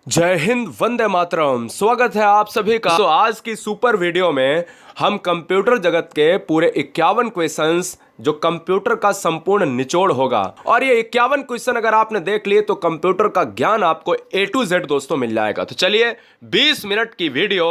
जय हिंद, वंदे मातरम। स्वागत है आप सभी का। तो आज की सुपर वीडियो में हम कंप्यूटर जगत के पूरे 51 क्वेश्चंस जो कंप्यूटर का संपूर्ण निचोड़ होगा, और ये 51 क्वेश्चन अगर आपने देख लिए तो कंप्यूटर का ज्ञान आपको A to Z दोस्तों मिल जाएगा। तो चलिए 20 मिनट की वीडियो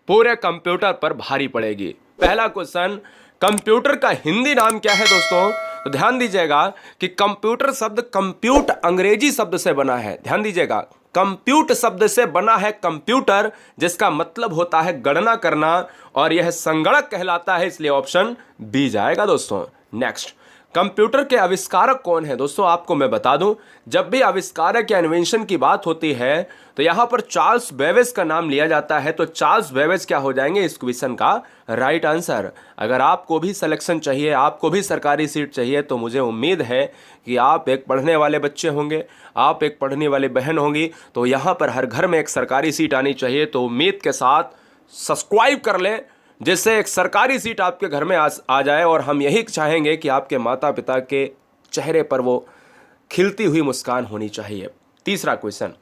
पूरे कंप्यूटर पर भारी पड़ेगी। पहला क्वेश्चन, कंप्यूटर का हिंदी नाम क्या है दोस्तों? तो ध्यान दीजिएगा कि कंप्यूटर शब्द कंप्यूट अंग्रेजी शब्द से बना है। ध्यान दीजिएगा, कंप्यूट शब्द से बना है कंप्यूटर, जिसका मतलब होता है गणना करना, और यह संगणक कहलाता है, इसलिए ऑप्शन बी जाएगा दोस्तों। नेक्स्ट, कंप्यूटर के आविष्कारक कौन है दोस्तों? आपको मैं बता दूं, जब भी आविष्कारक या इन्वेंशन की बात होती है तो यहां पर चार्ल्स बेबेज का नाम लिया जाता है। तो चार्ल्स बेबेज क्या हो जाएंगे इस क्वेश्चन का राइट आंसर। अगर आपको भी सिलेक्शन चाहिए, आपको भी सरकारी सीट चाहिए, तो मुझे उम्मीद है कि आप एक पढ़ने वाले बच्चे होंगे, आप एक पढ़ने वाली बहन होंगी, तो यहाँ पर हर घर में एक सरकारी सीट आनी चाहिए। तो उम्मीद के साथ सब्सक्राइब कर लें, जिससे एक सरकारी सीट आपके घर में आ जाए, और हम यही चाहेंगे कि आपके माता पिता के चेहरे पर वो खिलती हुई मुस्कान होनी चाहिए। तीसरा क्वेश्चन,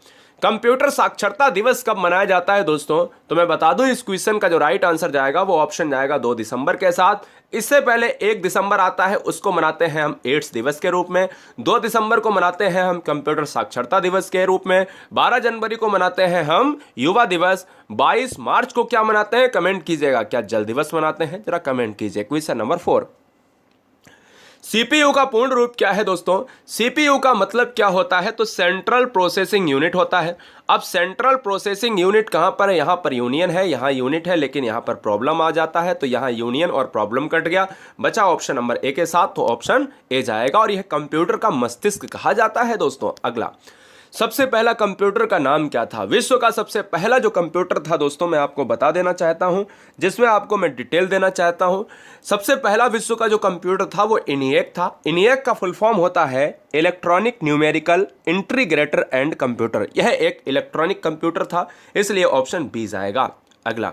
कंप्यूटर साक्षरता दिवस कब मनाया जाता है दोस्तों? तो मैं बता दूं, इस क्वेश्चन का जो राइट आंसर जाएगा वो ऑप्शन जाएगा 2 दिसंबर के साथ। इससे पहले 1 दिसंबर आता है, उसको मनाते हैं हम एड्स दिवस के रूप में। 2 दिसंबर को मनाते हैं हम कंप्यूटर साक्षरता दिवस के रूप में। 12 जनवरी को मनाते हैं हम युवा दिवस। 22 मार्च को क्या मनाते हैं? कमेंट कीजिएगा, क्या जल दिवस मनाते हैं? जरा कमेंट कीजिए। क्वेश्चन नंबर 4, सीपीयू का पूर्ण रूप क्या है दोस्तों? सीपीयू का मतलब क्या होता है? तो सेंट्रल प्रोसेसिंग यूनिट होता है। अब सेंट्रल प्रोसेसिंग यूनिट कहां पर है? यहां पर यूनियन है, यहां यूनिट है, लेकिन यहां पर प्रॉब्लम आ जाता है, तो यहां यूनियन और प्रॉब्लम कट गया, बचा ऑप्शन नंबर ए के साथ, तो ऑप्शन ए जाएगा। और यह कंप्यूटर का मस्तिष्क कहा जाता है दोस्तों। अगला, सबसे पहला कंप्यूटर का नाम क्या था? विश्व का सबसे पहला जो कंप्यूटर था दोस्तों, मैं आपको बता देना चाहता हूं, जिसमें आपको मैं डिटेल देना चाहता हूं। सबसे पहला विश्व का जो कंप्यूटर था वो ENIAC था। ENIAC का फुल फॉर्म होता है electronic numerical integrator and computer. यह एक इलेक्ट्रॉनिक कंप्यूटर था, इसलिए ऑप्शन बी जाएगा। अगला,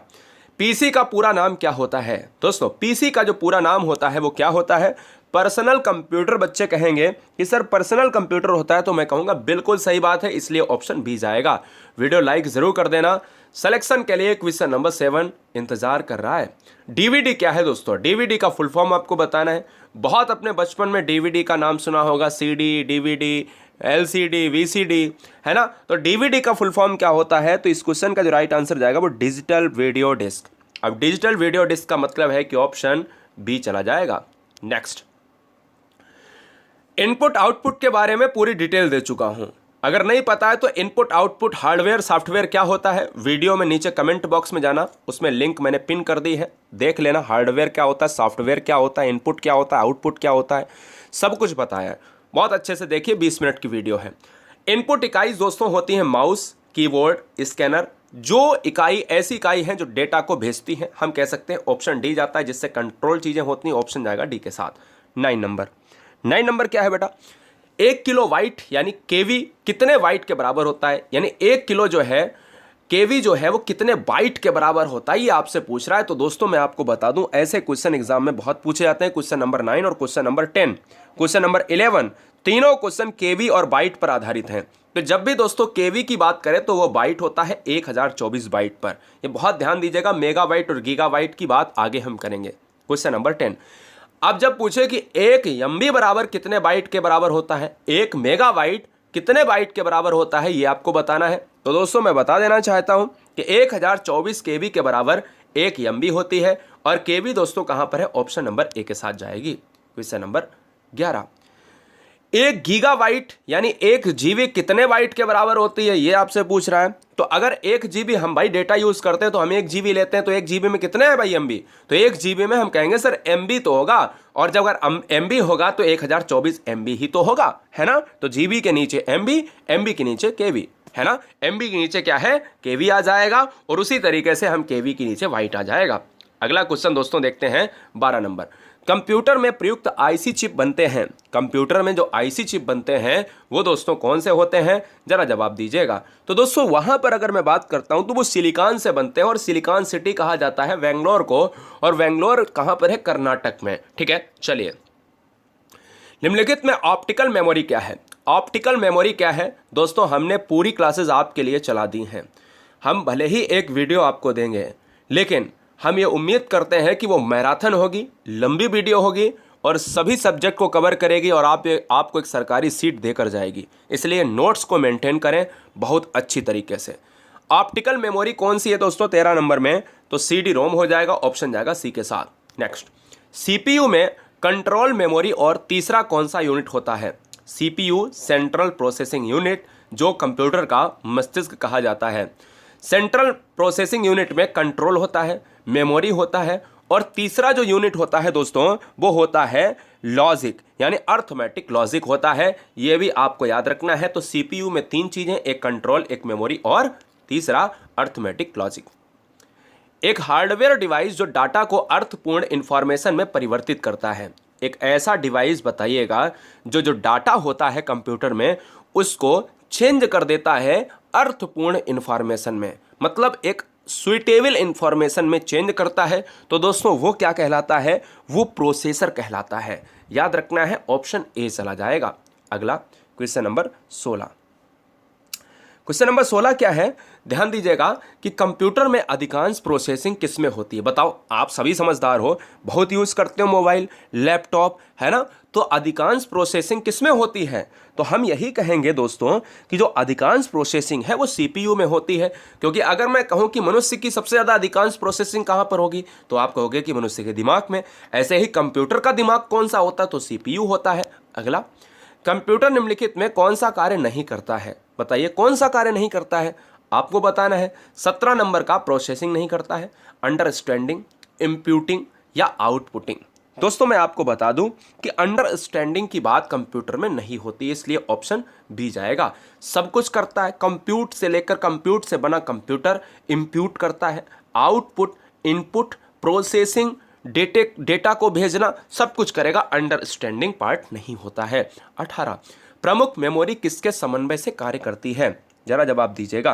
पीसी का पूरा नाम क्या होता है दोस्तों? पीसी का जो पूरा नाम होता है वो क्या होता है? Personal computer. बच्चे कहेंगे कि सर पर्सनल कंप्यूटर होता है, तो मैं कहूंगा बिल्कुल सही बात है, इसलिए ऑप्शन बी जाएगा। वीडियो लाइक जरूर कर देना। सिलेक्शन के लिए क्वेश्चन नंबर 7 इंतजार कर रहा है। डीवीडी क्या है दोस्तों? डीवीडी का फुल फॉर्म आपको बताना है। बहुत अपने बचपन में डीवीडी का नाम सुना होगा, सीडी, डीवीडी, एलसीडी, वीसीडी, है ना? तो डीवीडी का फुल फॉर्म क्या होता है? तो इस क्वेश्चन का जो राइट आंसर जाएगा वो डिजिटल वीडियो डिस्क। अब डिजिटल वीडियो डिस्क का मतलब है कि ऑप्शन बी चला जाएगा। नेक्स्ट, इनपुट आउटपुट के बारे में पूरी डिटेल दे चुका हूं। अगर नहीं पता है तो इनपुट आउटपुट हार्डवेयर सॉफ्टवेयर क्या होता है, वीडियो में नीचे कमेंट बॉक्स में जाना, उसमें लिंक मैंने पिन कर दी है, देख लेना। हार्डवेयर क्या होता है, सॉफ्टवेयर क्या होता है, इनपुट क्या होता है, आउटपुट क्या होता है, सब कुछ बताया है। बहुत अच्छे से देखिए, 20 मिनट की वीडियो है। इनपुट इकाई दोस्तों होती है माउस, कीबोर्ड, स्कैनर। जो इकाई ऐसी इकाई है जो डेटा को भेजती है, हम कह सकते हैं ऑप्शन डी जाता है, जिससे कंट्रोल चीजें होती हैं, ऑप्शन जाएगा डी के साथ। 9 नंबर क्या है बेटा? 1 किलो वाइट यानी केवी कितने वाइट के बराबर होता है? यानी 1 किलो जो है केवी जो है वो कितने बाइट के बराबर होता है, ये आपसे पूछ रहा है। तो दोस्तों मैं आपको बता दूं, ऐसे क्वेश्चन एग्जाम में बहुत पूछे जाते हैं। क्वेश्चन नंबर 9 और क्वेश्चन नंबर 10, क्वेश्चन नंबर 11, तीनों क्वेश्चन केवी और बाइट पर आधारित हैं। तो जब भी दोस्तों केवी की बात करें तो वो बाइट होता है 1024 बाइट पर। ये बहुत ध्यान दीजिएगा, मेगाबाइट और गीगाबाइट की बात आगे हम करेंगे। क्वेश्चन नंबर 10, अब जब पूछे कि 1 MB बराबर कितने बाइट के बराबर होता है, 1 मेगाबाइट कितने बाइट के बराबर होता है, ये आपको बताना है। तो दोस्तों मैं बता देना चाहता हूं कि 1024 KB के बराबर 1 MB होती है, और केवी दोस्तों कहां पर है? ऑप्शन नंबर ए के साथ जाएगी। क्वेश्चन नंबर 11, 1 गीगाबाइट यानी 1 GB कितने बाइट के बराबर होती है, ये आपसे पूछ रहा है। तो अगर 1 GB हम भाई डेटा यूज करते हैं तो हम 1 GB लेते हैं, तो 1 GB में कितने हैं भाई MB? तो 1 GB में हम कहेंगे सर MB तो होगा, और जब अगर MB होगा तो 1024 MB ही तो होगा, है ना? तो GB के नीचे MB, MB के नीचे KV, है ना? MB के नीचे क्या है? KV आ जाएगा, और उसी तरीके से हम KV के नीचे वाइट आ जाएगा। अगला क्वेश्चन दोस्तों देखते हैं, 12 नंबर। कंप्यूटर में प्रयुक्त आईसी चिप बनते हैं, कंप्यूटर में जो आईसी चिप बनते हैं वो दोस्तों कौन से होते हैं, जरा जवाब दीजिएगा। तो दोस्तों वहां पर अगर मैं बात करता हूं तो वो सिलिकॉन से बनते हैं, और सिलिकॉन सिटी कहा जाता है बेंगलोर को, और बेंगलोर कहां पर है? कर्नाटक में। ठीक है, चलिए, निम्नलिखित में ऑप्टिकल मेमोरी क्या है? ऑप्टिकल मेमोरी क्या है दोस्तों, हमने पूरी क्लासेस आपके लिए चला दी हैं। हम भले ही एक वीडियो आपको देंगे, लेकिन हम ये उम्मीद करते हैं कि वो मैराथन होगी, लंबी वीडियो होगी और सभी सब्जेक्ट को कवर करेगी और आपको एक सरकारी सीट देकर जाएगी। इसलिए नोट्स को मेंटेन करें बहुत अच्छी तरीके से। ऑप्टिकल मेमोरी कौन सी है दोस्तों 13 नंबर में, तो CD रोम हो जाएगा, ऑप्शन जाएगा सी के साथ। नेक्स्ट, CPU में कंट्रोल मेमोरी और तीसरा कौन सा यूनिट होता है? CPU सेंट्रल प्रोसेसिंग यूनिट, जो कंप्यूटर का मस्तिष्क कहा जाता है। सेंट्रल प्रोसेसिंग यूनिट में कंट्रोल होता है, मेमोरी होता है और तीसरा जो यूनिट होता है दोस्तों वो होता है लॉजिक, यानी अर्थमेटिक लॉजिक होता है। ये भी आपको याद रखना है। तो CPU में 3 चीजें, एक कंट्रोल, एक मेमोरी और तीसरा अर्थमेटिक लॉजिक। एक हार्डवेयर डिवाइस जो डाटा को अर्थपूर्ण इंफॉर्मेशन में परिवर्तित करता है। एक ऐसा डिवाइस बताइएगा जो डाटा होता है कंप्यूटर में उसको चेंज कर देता है अर्थपूर्ण इंफॉर्मेशन में, मतलब एक सुइटेबल इंफॉर्मेशन में चेंज करता है। तो दोस्तों वो क्या कहलाता है? वो प्रोसेसर कहलाता है। याद रखना है, ऑप्शन ए चला जाएगा। अगला क्वेश्चन नंबर 16। क्वेश्चन नंबर 16 क्या है, ध्यान दीजिएगा कि कंप्यूटर में अधिकांश प्रोसेसिंग किस में होती है? बताओ, आप सभी समझदार हो, बहुत यूज करते हो मोबाइल, लैपटॉप, है ना? तो अधिकांश प्रोसेसिंग किस में होती है? तो हम यही कहेंगे दोस्तों कि जो अधिकांश प्रोसेसिंग है वो CPU में होती है। क्योंकि अगर मैं कहूं कि मनुष्य की सबसे ज्यादा अधिकांश प्रोसेसिंग कहां पर होगी, तो आप कहोगे कि मनुष्य के दिमाग में। ऐसे ही कंप्यूटर का दिमाग कौन सा होता है? तो CPU होता है। अगला, कंप्यूटर निम्नलिखित में कौन सा कार्य नहीं करता है? बताइए कौन सा कार्य नहीं करता है, आपको बताना है। 17 नंबर का प्रोसेसिंग नहीं करता है, अंडरस्टैंडिंग, इंप्यूटिंग या आउटपुटिंग। दोस्तों मैं आपको बता दूं कि अंडरस्टैंडिंग की बात कंप्यूटर में नहीं होती है, इसलिए ऑप्शन बी जाएगा। सब कुछ करता है, कंप्यूट से लेकर कंप्यूट से बना कंप्यूटर इंप्यूट करता है। आउटपुट, इनपुट, प्रोसेसिंग, डेटा को भेजना, सब कुछ करेगा, अंडरस्टैंडिंग पार्ट नहीं होता है। 18, प्रमुख मेमोरी किसके समन्वय से कार्य करती है? जरा जवाब दीजिएगा।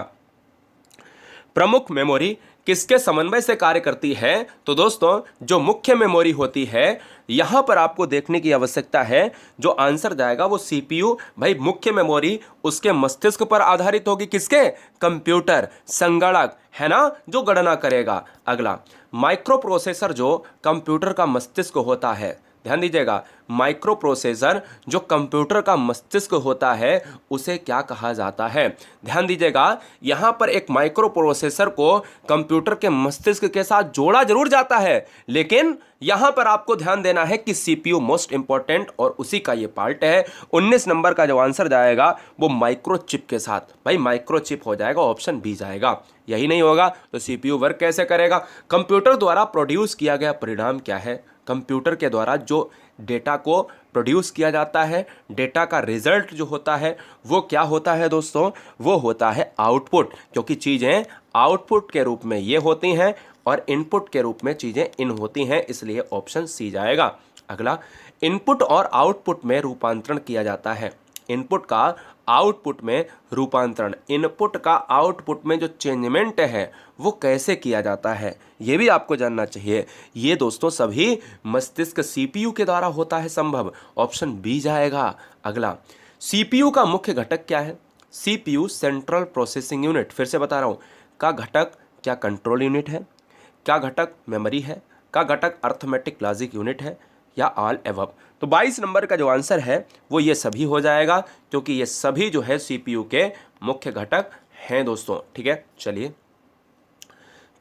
प्रमुख मेमोरी किसके समन्वय से कार्य करती है? तो दोस्तों जो मुख्य मेमोरी होती है, यहां पर आपको देखने की आवश्यकता है। जो आंसर जाएगा वो CPU। भाई मुख्य मेमोरी उसके मस्तिष्क पर आधारित होगी, किसके? कंप्यूटर, संगणक, है ना, जो गणना करेगा। अगला, माइक्रो प्रोसेसर जो कंप्यूटर का मस्तिष्क होता है, ध्यान दीजिएगा, माइक्रो प्रोसेसर जो कंप्यूटर का मस्तिष्क होता है उसे क्या कहा जाता है? ध्यान दीजिएगा, यहां पर एक माइक्रो प्रोसेसर को कंप्यूटर के मस्तिष्क के साथ जोड़ा जरूर जाता है, लेकिन यहां पर आपको ध्यान देना है कि CPU मोस्ट इंपॉर्टेंट और उसी का ये पार्ट है। 19 नंबर का जो आंसर जाएगा वो माइक्रोचिप के साथ। भाई माइक्रोचिप हो जाएगा, ऑप्शन बी जाएगा। यही नहीं होगा तो CPU वर्क कैसे करेगा? कंप्यूटर द्वारा प्रोड्यूस किया गया परिणाम क्या है? कंप्यूटर के द्वारा जो डेटा को प्रोड्यूस किया जाता है, डेटा का रिजल्ट जो होता है वो क्या होता है दोस्तों? वो होता है आउटपुट। क्योंकि चीज़ें आउटपुट के रूप में ये होती हैं और इनपुट के रूप में चीज़ें इन होती हैं, इसलिए ऑप्शन सी जाएगा। अगला, इनपुट और आउटपुट में रूपांतरण किया जाता है। इनपुट का आउटपुट में रूपांतरण, इनपुट का आउटपुट में जो चेंजमेंट है वो कैसे किया जाता है, ये भी आपको जानना चाहिए। ये दोस्तों सभी मस्तिष्क CPU के द्वारा होता है संभव, ऑप्शन बी जाएगा। अगला, CPU का मुख्य घटक क्या है? CPU सेंट्रल प्रोसेसिंग यूनिट, फिर से बता रहा हूँ, का घटक क्या कंट्रोल यूनिट है? क्या घटक मेमोरी है? का घटक अर्थमेटिक लॉजिक यूनिट है या ऑल एबव? तो 22 नंबर का जो आंसर है वो ये सभी हो जाएगा, क्योंकि ये सभी जो है CPU के मुख्य घटक हैं दोस्तों। ठीक है, चलिए,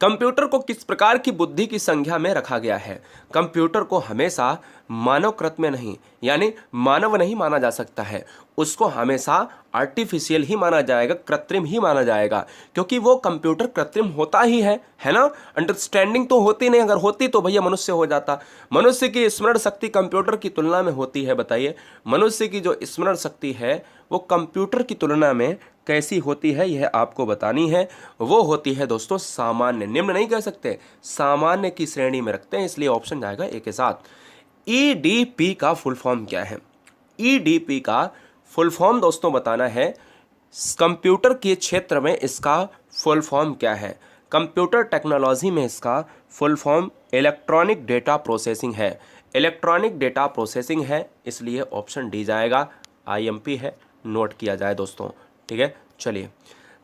कंप्यूटर को किस प्रकार की बुद्धि की संज्ञा में रखा गया है? कंप्यूटर को हमेशा मानवकृत में नहीं, यानी मानव नहीं माना जा सकता है, उसको हमेशा आर्टिफिशियल ही माना जाएगा, कृत्रिम ही माना जाएगा, क्योंकि वो कंप्यूटर कृत्रिम होता ही है ना। अंडरस्टैंडिंग तो होती नहीं, अगर होती तो भैया मनुष्य हो जाता। मनुष्य की स्मरण शक्ति कंप्यूटर की तुलना में होती है, बताइए मनुष्य की जो स्मरण शक्ति है वो कंप्यूटर की तुलना में कैसी होती है, यह आपको बतानी है। वो होती है दोस्तों सामान्य, निम्न नहीं कह सकते, सामान्य की श्रेणी में रखते हैं, इसलिए ऑप्शन जाएगा ए के साथ। EDP का फुल फॉर्म क्या है? EDP का फुल फॉर्म दोस्तों बताना है। कंप्यूटर के क्षेत्र में इसका फुल फॉर्म क्या है? कंप्यूटर टेक्नोलॉजी में इसका full form electronic data processing है। इलेक्ट्रॉनिक डेटा प्रोसेसिंग है, इसलिए ऑप्शन डी जाएगा। IMP है, नोट किया जाए दोस्तों, ठीक है। चलिए,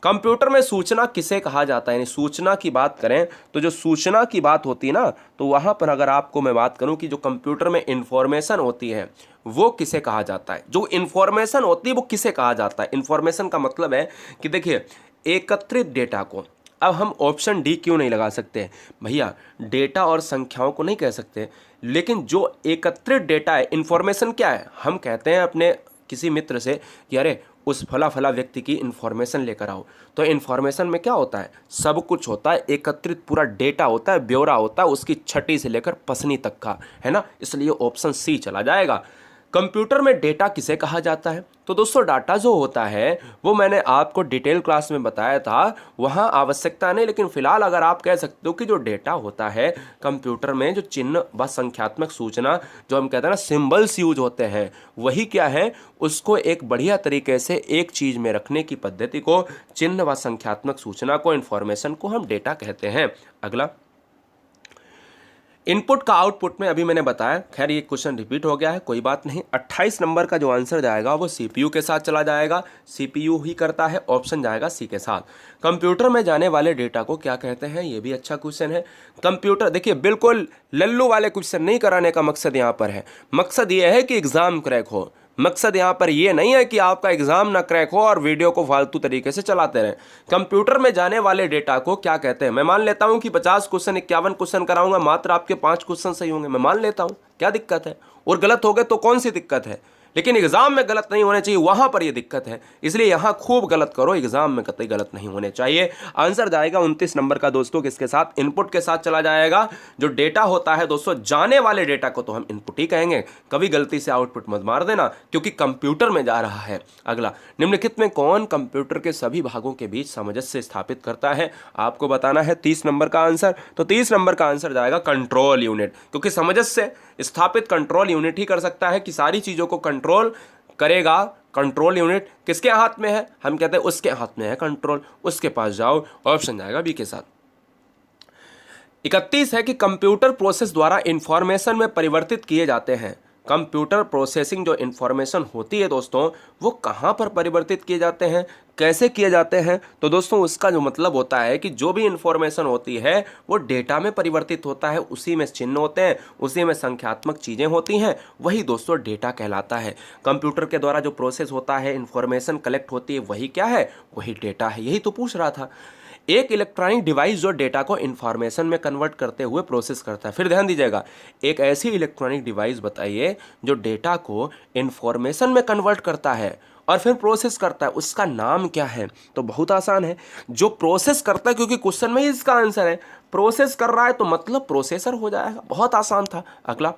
कंप्यूटर में सूचना किसे कहा जाता है, यानी सूचना की बात करें तो जो सूचना की बात होती है ना, तो वहां पर अगर आपको मैं बात करूं कि जो कंप्यूटर में इंफॉर्मेशन होती है वो किसे कहा जाता है, जो इंफॉर्मेशन होती है वो किसे कहा जाता है। इंफॉर्मेशन का मतलब है कि देखिए, एकत्रित डेटा को, अब हम ऑप्शन डी क्यों नहीं लगा सकते भैया, डेटा और संख्याओं को नहीं कह सकते, लेकिन जो एकत्रित डेटा है, इंफॉर्मेशन क्या है, हम कहते हैं अपने किसी मित्र से कि अरे उस फला फला व्यक्ति की इन्फॉर्मेशन लेकर आओ, तो इन्फॉर्मेशन में क्या होता है, सब कुछ होता है, एकत्रित पूरा डेटा होता है, ब्यौरा होता है उसकी छठी से लेकर पसनी तक का, है ना, इसलिए ऑप्शन सी चला जाएगा। कंप्यूटर में डेटा किसे कहा जाता है, तो दोस्तों डाटा जो होता है वो मैंने आपको डिटेल क्लास में बताया था, वहाँ आवश्यकता नहीं, लेकिन फिलहाल अगर आप कह सकते हो कि जो डेटा होता है कंप्यूटर में, जो चिन्ह व संख्यात्मक सूचना जो हम कहते हैं ना सिंबल्स यूज होते हैं, वही क्या है, उसको एक बढ़िया तरीके से एक चीज़ में रखने की पद्धति को, चिन्ह व संख्यात्मक सूचना को, इन्फॉर्मेशन को हम डेटा कहते हैं। अगला, इनपुट का आउटपुट में अभी मैंने बताया, खैर ये क्वेश्चन रिपीट हो गया है, कोई बात नहीं। 28 नंबर का जो आंसर जाएगा वो सीपीयू के साथ चला जाएगा, सीपीयू ही करता है, ऑप्शन जाएगा सी के साथ। कंप्यूटर में जाने वाले डेटा को क्या कहते हैं, ये भी अच्छा क्वेश्चन है। कंप्यूटर, देखिए बिल्कुल लल्लू वाले क्वेश्चन नहीं कराने का मकसद यहाँ पर है, मकसद ये है कि एग्जाम क्रैक हो, मकसद यहाँ पर ये नहीं है कि आपका एग्जाम ना क्रैक हो और वीडियो को फालतू तरीके से चलाते रहें। कंप्यूटर में जाने वाले डेटा को क्या कहते हैं, मैं मान लेता हूँ कि 50 क्वेश्चन 51 क्वेश्चन कराऊंगा, मात्र आपके 5 क्वेश्चन सही होंगे, मैं मान लेता हूँ, क्या दिक्कत है, और गलत हो गए तो कौन सी दिक्कत है, लेकिन एग्जाम में गलत नहीं होने चाहिए, वहां पर ये दिक्कत है, इसलिए यहां खूब गलत करो, एग्जाम में कतई गलत नहीं होने चाहिए। आंसर जाएगा 29 नंबर का दोस्तों, किसके साथ, इनपुट के साथ चला जाएगा। जो डेटा होता है दोस्तों, जाने वाले डेटा को तो हम इनपुट ही कहेंगे, कभी गलती से आउटपुट मत मार देना, क्योंकि कंप्यूटर में जा रहा है। अगला, निम्नलिखित में कौन कंप्यूटर के सभी भागों के बीच सामंजस्य स्थापित करता है, आपको बताना है 30 नंबर का आंसर। तो 30 नंबर का आंसर जाएगा कंट्रोल यूनिट, क्योंकि सामंजस्य स्थापित कंट्रोल यूनिट ही कर सकता है कि सारी चीजों को कंट्रोल करेगा। कंट्रोल यूनिट किसके हाथ में है, हम कहते हैं उसके हाथ में है कंट्रोल, उसके पास जाओ, ऑप्शन जाएगा बी के साथ। 31 है कि कंप्यूटर प्रोसेस द्वारा इंफॉर्मेशन में परिवर्तित किए जाते हैं। कंप्यूटर प्रोसेसिंग जो इंफॉर्मेशन होती है दोस्तों, वो कहाँ पर परिवर्तित किए जाते हैं, कैसे किए जाते हैं, तो दोस्तों उसका जो मतलब होता है कि जो भी इंफॉर्मेशन होती है वो डेटा में परिवर्तित होता है, उसी में चिन्ह होते हैं, उसी में संख्यात्मक चीज़ें होती हैं, वही दोस्तों डेटा कहलाता है। कंप्यूटर के द्वारा जो प्रोसेस होता है, इंफॉर्मेशन कलेक्ट होती है, वही क्या है, वही डेटा है, यही तो पूछ रहा था। एक इलेक्ट्रॉनिक डिवाइस जो डेटा को इंफॉर्मेशन में कन्वर्ट करते हुए प्रोसेस करता है, फिर ध्यान दीजिएगा, एक ऐसी इलेक्ट्रॉनिक डिवाइस बताइए जो डेटा को इंफॉर्मेशन में कन्वर्ट करता है और फिर प्रोसेस करता है, उसका नाम क्या है, तो बहुत आसान है, जो प्रोसेस करता है, क्योंकि क्वेश्चन में ही इसका आंसर है, प्रोसेस कर रहा है तो मतलब प्रोसेसर हो जाएगा, बहुत आसान था। अगला,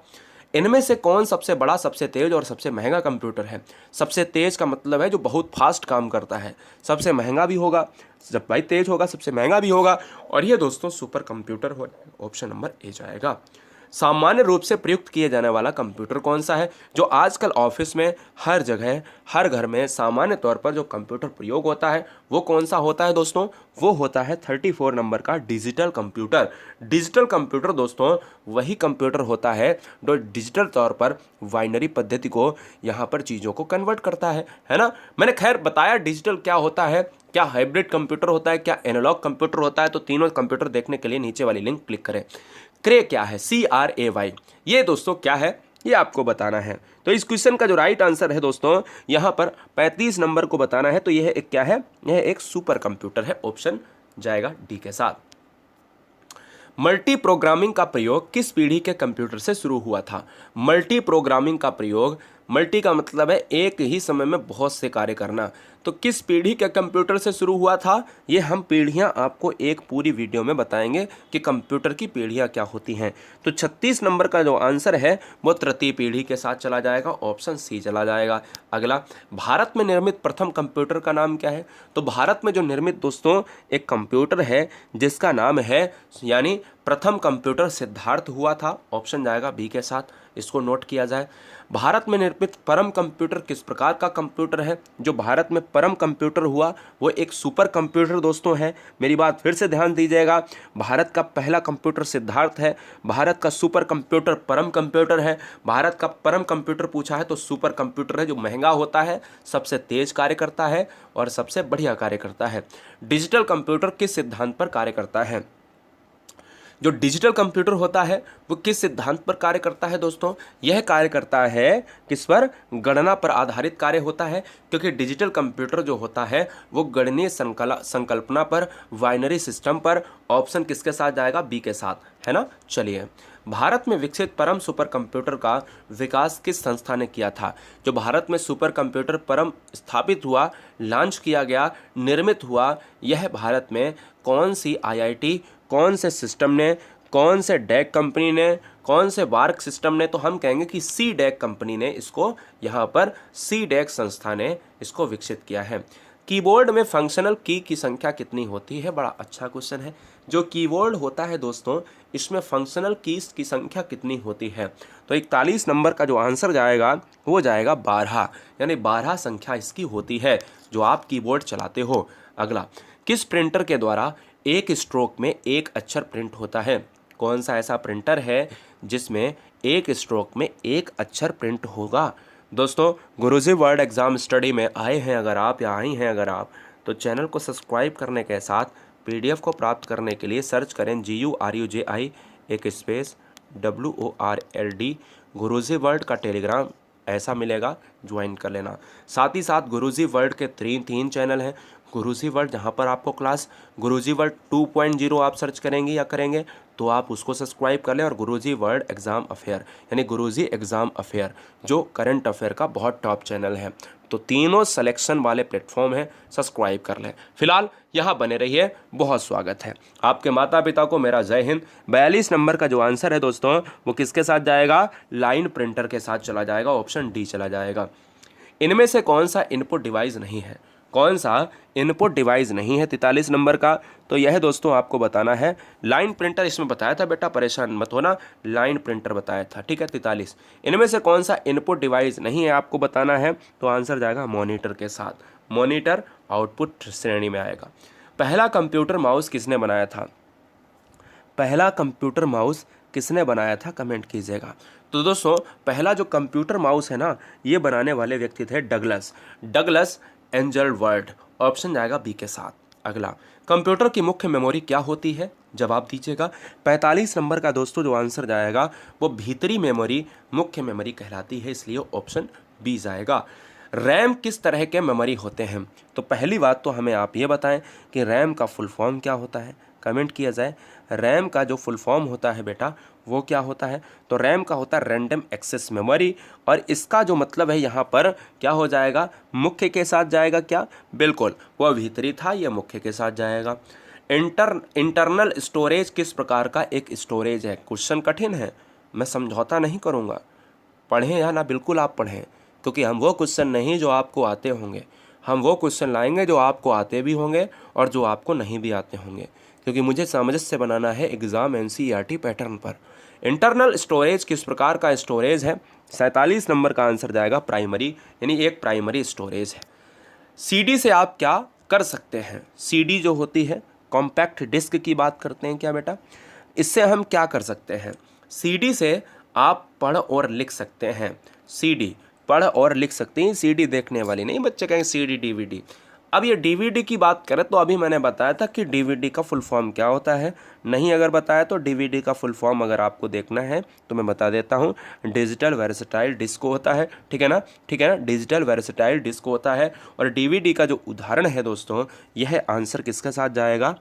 इनमें से कौन सबसे बड़ा, सबसे तेज और सबसे महंगा कंप्यूटर है। सबसे तेज का मतलब है जो बहुत फास्ट काम करता है, सबसे महंगा भी होगा, जब भाई तेज होगा सबसे महंगा भी होगा, और ये दोस्तों सुपर कंप्यूटर हो, ऑप्शन नंबर ए जाएगा। सामान्य रूप से प्रयुक्त किए जाने वाला कंप्यूटर कौन सा है, जो आजकल ऑफिस में, हर जगह, हर घर में सामान्य तौर पर जो कंप्यूटर प्रयोग होता है वो कौन सा होता है दोस्तों, वो होता है 34 नंबर का डिजिटल कंप्यूटर। डिजिटल कंप्यूटर दोस्तों वही कंप्यूटर होता है जो डिजिटल तौर पर बाइनरी पद्धति को यहाँ पर चीज़ों को कन्वर्ट करता है ना। मैंने खैर बताया डिजिटल क्या होता है, क्या हाइब्रिड कंप्यूटर होता है, क्या एनालॉग कंप्यूटर होता है, तो तीनों कंप्यूटर देखने के लिए नीचे वाली लिंक क्लिक करें। क्रे क्या है, CRAY, ये दोस्तों क्या है, ये आपको बताना है। तो इस क्वेश्चन का जो राइट आंसर है दोस्तों यहाँ पर 35 नंबर को बताना है, तो यह एक क्या है, यह एक सुपर कंप्यूटर है, ऑप्शन जाएगा डी के साथ। मल्टी प्रोग्रामिंग का प्रयोग किस पीढ़ी के कंप्यूटर से शुरू हुआ था। मल्टी प्रोग्रामिंग का प्रयोग, मल्टी का मतलब है एक ही समय में बहुत से कार्य करना, तो किस पीढ़ी के कंप्यूटर से शुरू हुआ था, ये हम पीढ़ियां आपको एक पूरी वीडियो में बताएंगे कि कंप्यूटर की पीढ़ियां क्या होती हैं। तो 36 नंबर का जो आंसर है वो तृतीय पीढ़ी के साथ चला जाएगा, ऑप्शन सी चला जाएगा। अगला, भारत में निर्मित प्रथम कंप्यूटर का नाम क्या है, तो भारत में जो निर्मित दोस्तों एक कंप्यूटर है जिसका नाम है, यानी प्रथम कंप्यूटर सिद्धार्थ हुआ था, ऑप्शन जाएगा बी के साथ। इसको नोट किया जाए। भारत में निर्मित परम कंप्यूटर किस प्रकार का कंप्यूटर है? जो भारत में परम कंप्यूटर हुआ वो एक सुपर कंप्यूटर दोस्तों है। मेरी बात फिर से ध्यान दीजिएगा, भारत का पहला कंप्यूटर सिद्धार्थ है, भारत का सुपर कंप्यूटर परम कंप्यूटर है। भारत का परम कंप्यूटर पूछा है तो सुपर कंप्यूटर है, जो महंगा होता है, सबसे तेज कार्य करता है और सबसे बढ़िया कार्य करता है। डिजिटल कंप्यूटर किस सिद्धांत पर कार्य करता है? जो डिजिटल कंप्यूटर होता है वो किस सिद्धांत पर कार्य करता है दोस्तों? यह कार्य करता है किस पर? गणना पर आधारित कार्य होता है, क्योंकि डिजिटल कंप्यूटर जो होता है वो गणनीय संकल्पना पर, बाइनरी सिस्टम पर। ऑप्शन किसके साथ जाएगा? बी के साथ, है ना। चलिए, भारत में विकसित परम सुपर कंप्यूटर का विकास किस संस्था ने किया था? जो भारत में सुपर कंप्यूटर परम स्थापित हुआ, लॉन्च किया गया, निर्मित हुआ, यह भारत में कौन सी आईआईटी, कौन से सिस्टम ने, कौन से डैक कंपनी ने, कौन से वार्क सिस्टम ने? तो हम कहेंगे कि सी डैक कंपनी ने इसको, यहाँ पर सी डैक संस्था ने इसको विकसित किया है। कीबोर्ड में फंक्शनल की संख्या कितनी होती है? बड़ा अच्छा क्वेश्चन है। जो कीबोर्ड होता है दोस्तों, इसमें फंक्शनल कीज की संख्या कितनी होती है? तो 41 नंबर का जो आंसर जाएगा वो जाएगा 12, यानी 12 संख्या इसकी होती है जो आप कीबोर्ड चलाते हो। अगला, किस प्रिंटर के द्वारा एक स्ट्रोक में एक अक्षर प्रिंट होता है? कौन सा ऐसा प्रिंटर है जिसमें एक स्ट्रोक में एक अक्षर प्रिंट होगा? दोस्तों, गुरुजी वर्ड एग्जाम स्टडी में आए हैं अगर आप, या आई हैं अगर आप, तो चैनल को सब्सक्राइब करने के साथ पीडीएफ को प्राप्त करने के लिए सर्च करें GURUJI एक स्पेस WORLD, गुरुजी वर्ल्ड का टेलीग्राम ऐसा मिलेगा, ज्वाइन कर लेना। साथ ही साथ गुरुजी वर्ल्ड के तीन चैनल हैं। गुरुजी वर्ल्ड, जहाँ पर आपको क्लास गुरुजी वर्ल्ड 2.0 आप सर्च करेंगे या करेंगे तो आप उसको सब्सक्राइब कर लें, और गुरुजी वर्ल्ड एग्ज़ाम अफेयर यानी गुरुजी एग्ज़ाम अफेयर जो करंट अफेयर का बहुत टॉप चैनल है। तो तीनों सिलेक्शन वाले प्लेटफॉर्म हैं, सब्सक्राइब कर लें। फिलहाल यहाँ बने रहिए, बहुत स्वागत है। आपके माता पिता को मेरा जय हिंद। 42 नंबर का जो आंसर है दोस्तों वो किसके साथ जाएगा? लाइन प्रिंटर के साथ चला जाएगा, ऑप्शन डी चला जाएगा। इनमें से कौन सा इनपुट डिवाइस नहीं है? कौन सा इनपुट डिवाइस नहीं है 43 नंबर का? तो यह दोस्तों आपको बताना है। लाइन प्रिंटर इसमें बताया था बेटा, परेशान मत होना, लाइन प्रिंटर बताया था, ठीक है। 43, इनमें से कौन सा इनपुट डिवाइस नहीं है आपको बताना है, तो आंसर जाएगा मॉनिटर के साथ। मॉनिटर आउटपुट श्रेणी में आएगा। पहला कंप्यूटर माउस किसने बनाया था? पहला कंप्यूटर माउस किसने बनाया था? कमेंट कीजिएगा। तो दोस्तों, पहला जो कंप्यूटर माउस है ना, ये बनाने वाले व्यक्ति थे डगलस एंजलवर्ड, ऑप्शन जाएगा बी के साथ। अगला, कंप्यूटर की मुख्य मेमोरी क्या होती है? जवाब दीजिएगा। 45 नंबर का दोस्तों जो आंसर जाएगा वो भीतरी मेमोरी मुख्य मेमोरी कहलाती है, इसलिए ऑप्शन बी जाएगा। रैम किस तरह के मेमोरी होते हैं? तो पहली बात तो हमें आप ये बताएं कि रैम का फुल फॉर्म क्या होता है, कमेंट किया जाए। रैम का जो फुल फॉर्म होता है बेटा वो क्या होता है? तो रैम का होता है रैंडम एक्सेस मेमोरी, और इसका जो मतलब है यहाँ पर क्या हो जाएगा? मुख्य के साथ जाएगा क्या? बिल्कुल, वह भीतरी था, यह मुख्य के साथ जाएगा। इंटरनल स्टोरेज किस प्रकार का एक स्टोरेज है? क्वेश्चन कठिन है, मैं समझौता नहीं करूँगा, पढ़ें या ना, बिल्कुल आप पढ़ें, क्योंकि हम वो क्वेश्चन नहीं जो आपको आते होंगे, हम वो क्वेश्चन लाएंगे जो आपको आते भी होंगे और जो आपको नहीं भी आते होंगे, क्योंकि मुझे सामंजस्य बनाना है एग्ज़ाम NCERT पैटर्न पर। इंटरनल स्टोरेज किस प्रकार का स्टोरेज है? 47 नंबर का आंसर जाएगा प्राइमरी, यानी एक प्राइमरी स्टोरेज है। CD से आप क्या कर सकते हैं? CD जो होती है कॉम्पैक्ट डिस्क की बात करते हैं क्या बेटा? इससे हम क्या कर सकते हैं? CD से आप पढ़ और लिख सकते हैं। CD पढ़ और लिख सकते हैं, CD देखने वाली नहीं, बच्चे कहेंगे CD DVD। अब ये DVD की बात करें तो अभी मैंने बताया था कि DVD का फुल फॉर्म क्या होता है, नहीं अगर बताया तो DVD का फुल फॉर्म अगर आपको देखना है तो मैं बता देता हूँ। डिजिटल वर्सेटाइल डिस्क होता है, ठीक है ना, ठीक है ना, डिजिटल वर्सेटाइल डिस्क होता है। और DVD का जो उदाहरण है दोस्तों, यह आंसर किसके साथ जाएगा?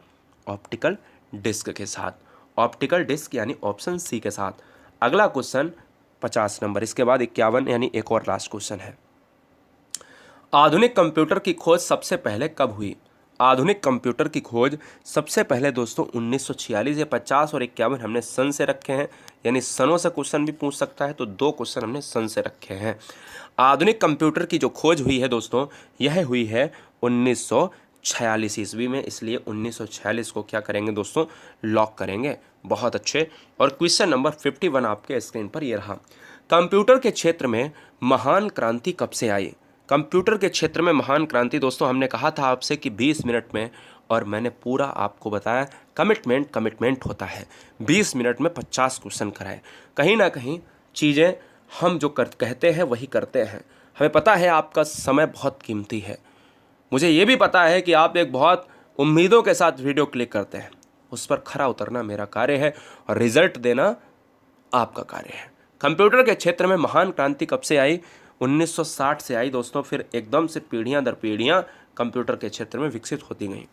ऑप्टिकल डिस्क के साथ। ऑप्टिकल डिस्क यानी ऑप्शन सी के साथ। अगला क्वेश्चन 50 नंबर, इसके बाद 51 यानी एक और लास्ट क्वेश्चन है। आधुनिक कंप्यूटर की खोज सबसे पहले कब हुई? आधुनिक कंप्यूटर की खोज सबसे पहले दोस्तों 1946 या 50 और 51 हमने सन से रखे हैं, यानी सनों से क्वेश्चन भी पूछ सकता है, तो 2 क्वेश्चन हमने सन से रखे हैं। आधुनिक कंप्यूटर की जो खोज हुई है दोस्तों, यह हुई है 1946 ईस्वी में, इसलिए 1946 को क्या करेंगे दोस्तों? लॉक करेंगे। बहुत अच्छे। और क्वेश्चन नंबर 51 आपके स्क्रीन पर ये रहा। कंप्यूटर के क्षेत्र में महान क्रांति कब से आई? कंप्यूटर के क्षेत्र में महान क्रांति दोस्तों, हमने कहा था आपसे कि 20 मिनट में, और मैंने पूरा आपको बताया कमिटमेंट होता है। 20 मिनट में 50 क्वेश्चन कराए। कहीं ना कहीं चीज़ें हम जो कहते हैं वही करते हैं। हमें पता है आपका समय बहुत कीमती है। मुझे ये भी पता है कि आप एक बहुत उम्मीदों के साथ वीडियो क्लिक करते हैं। उस पर खरा उतरना मेरा कार्य है और रिजल्ट देना आपका कार्य है। कंप्यूटर के क्षेत्र में महान क्रांति कब से आई? 1960 से आई दोस्तों। फिर एकदम से पीढ़ियां दर पीढ़ियां कंप्यूटर के क्षेत्र में विकसित होती गई।